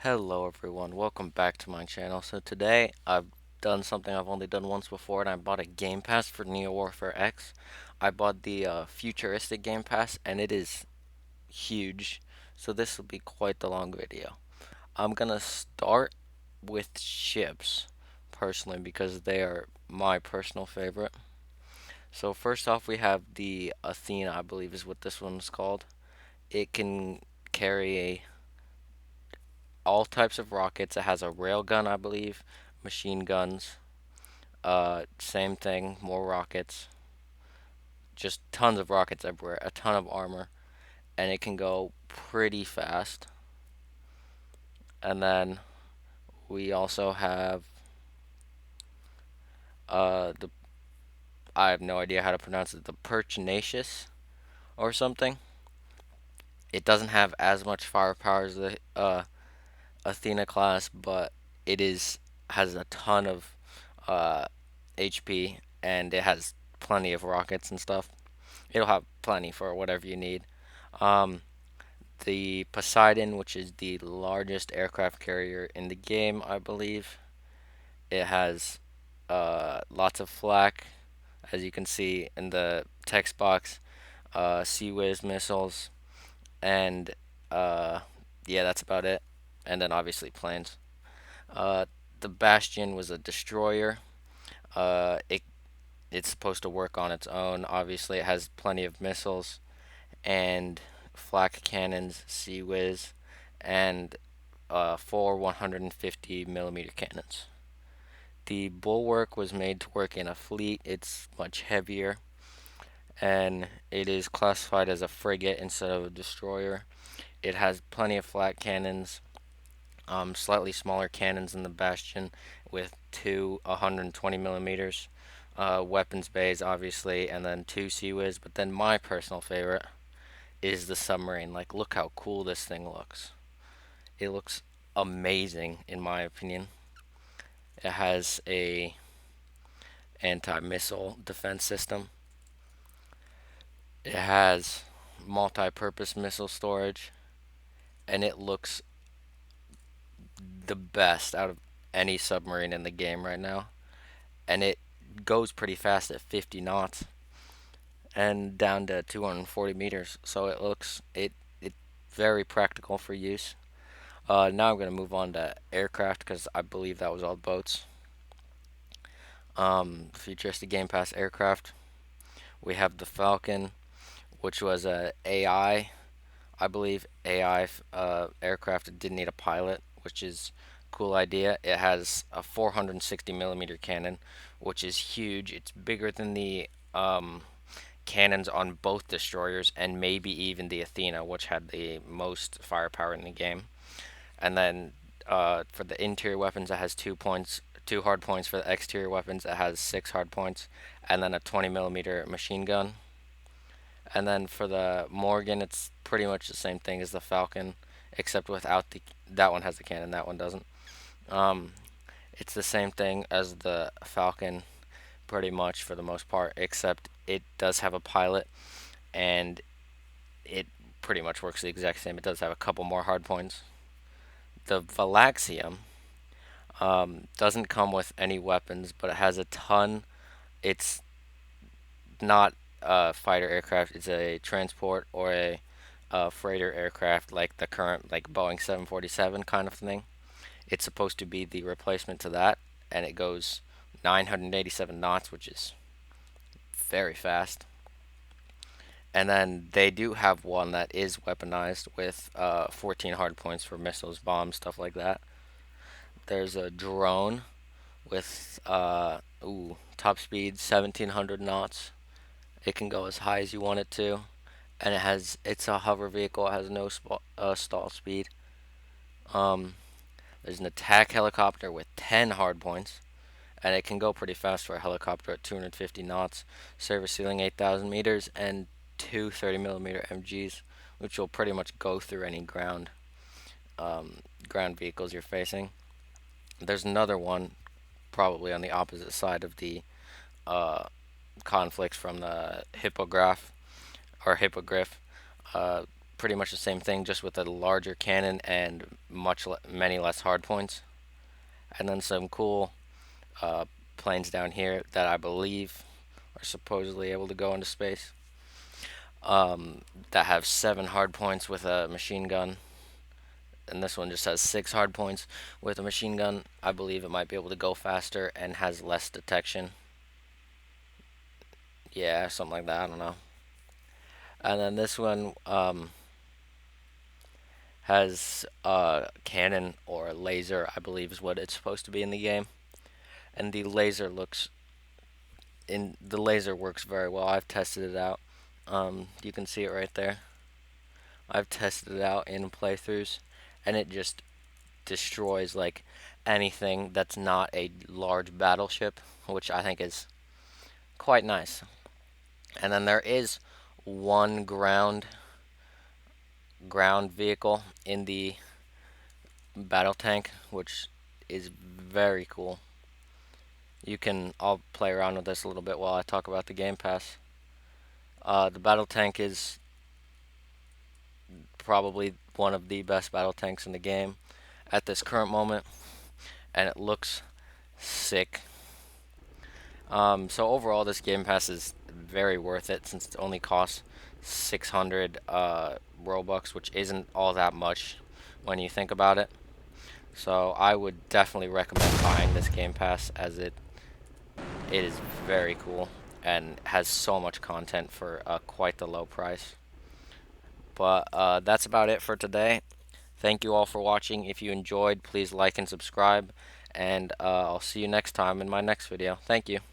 Hello everyone, welcome back to my channel. So today I've done something I've only done once before, and I bought a Game Pass for Neo Warfare X. I bought the Futuristic Game Pass, and it is huge, so this will be quite the long video. I'm gonna start with ships, personally, because they are my personal favorite. So first off, we have the Athena, I believe is what this one's called. It can carry all types of rockets. It has a railgun, I believe, machine guns. Same thing, more rockets. Just tons of rockets everywhere, a ton of armor, and it can go pretty fast. And then we also have the I have no idea how to pronounce it, the Pertinacious or something. It doesn't have as much firepower as the Athena class, but it is has a ton of uh, HP, and it has plenty of rockets and stuff. It'll have plenty for whatever you need. Um, the Poseidon, which is the largest aircraft carrier in the game, I believe. It has lots of flak, as you can see in the text box. Sea Whiz missiles, and uh, yeah, that's about it. And then obviously planes. Uh, the Bastion was a destroyer. It it's supposed to work on its own. Obviously, it has plenty of missiles and flak cannons, Sea Whiz, and four 150 millimeter cannons. The Bulwark was made to work in a fleet. It's much heavier, and it is classified as a frigate instead of a destroyer. It has plenty of flak cannons, slightly smaller cannons in the Bastion with two 120 millimeters. Weapons bays, obviously, and then two Sea Whiz. But then my personal favorite is the submarine. Like, look how cool this thing looks. It looks amazing, in my opinion. It has a anti-missile defense system. It has multi-purpose missile storage, and it looks the best out of any submarine in the game right now. And it goes pretty fast at 50 knots and down to 240 meters. So it very practical for use. Now I'm gonna move on to aircraft because I believe that was all boats. Futuristic Game Pass aircraft. We have the Falcon, which was a I believe AI aircraft. It didn't need a pilot, which is a cool idea. It has a 460 millimeter cannon, which is huge. It's bigger than the cannons on both destroyers and maybe even the Athena, which had the most firepower in the game. And then for the interior weapons, it has 2 points, two hard points. For the exterior weapons, it has six hard points, and then a 20 millimeter machine gun. And then for the Morgan, it's pretty much the same thing as the Falcon, except without the that one has the cannon, that one doesn't. Um, it's the same thing as the Falcon, pretty much for the most part, except it does have a pilot, and it pretty much works the exact same. It does have a couple more hard points. The Valaxium doesn't come with any weapons, but it has a ton. It's not a fighter aircraft. It's a transport or a freighter aircraft, like the current like Boeing 747 kind of thing. It's supposed to be the replacement to that, and it goes 987 knots, which is very fast. And then they do have one that is weaponized with 14 hard points for missiles, bombs, stuff like that. There's a drone with top speed 1700 knots. It can go as high as you want it to, and it's a hover vehicle. It has no stall speed. Um, there's an attack helicopter with 10 hard points, and it can go pretty fast for a helicopter at 250 knots. Service ceiling 8,000 meters, and two 30 millimeter MGs, which will pretty much go through any ground vehicles you're facing. There's another one probably on the opposite side of the uh, conflicts from the hippogriff or hippogriff. Uh, pretty much the same thing, just with a larger cannon and many less hard points. And then some cool uh, planes down here that I believe are supposedly able to go into space. That have 7 hard points with a machine gun, and this one just has 6 hard points with a machine gun. I believe it might be able to go faster and has less detection. Yeah, something like that. I don't know. And then this one has a cannon or a laser, I believe is what it's supposed to be in the game. And the laser works very well. I've tested it out. You can see it right there. I've tested it out in playthroughs, and it just destroys like anything that's not a large battleship, which I think is quite nice. And then there is one ground vehicle in the battle tank, which is very cool. I'll play around with this a little bit while I talk about the Game Pass. The battle tank is probably one of the best battle tanks in the game at this current moment, and it looks sick. So overall, this Game Pass is very worth it since it only costs 600 Robux, which isn't all that much when you think about it. So I would definitely recommend buying this Game Pass, as it is very cool and has so much content for quite the low price. But that's about it for today. Thank you all for watching. If you enjoyed, please like and subscribe, and I'll see you next time in my next video. Thank you.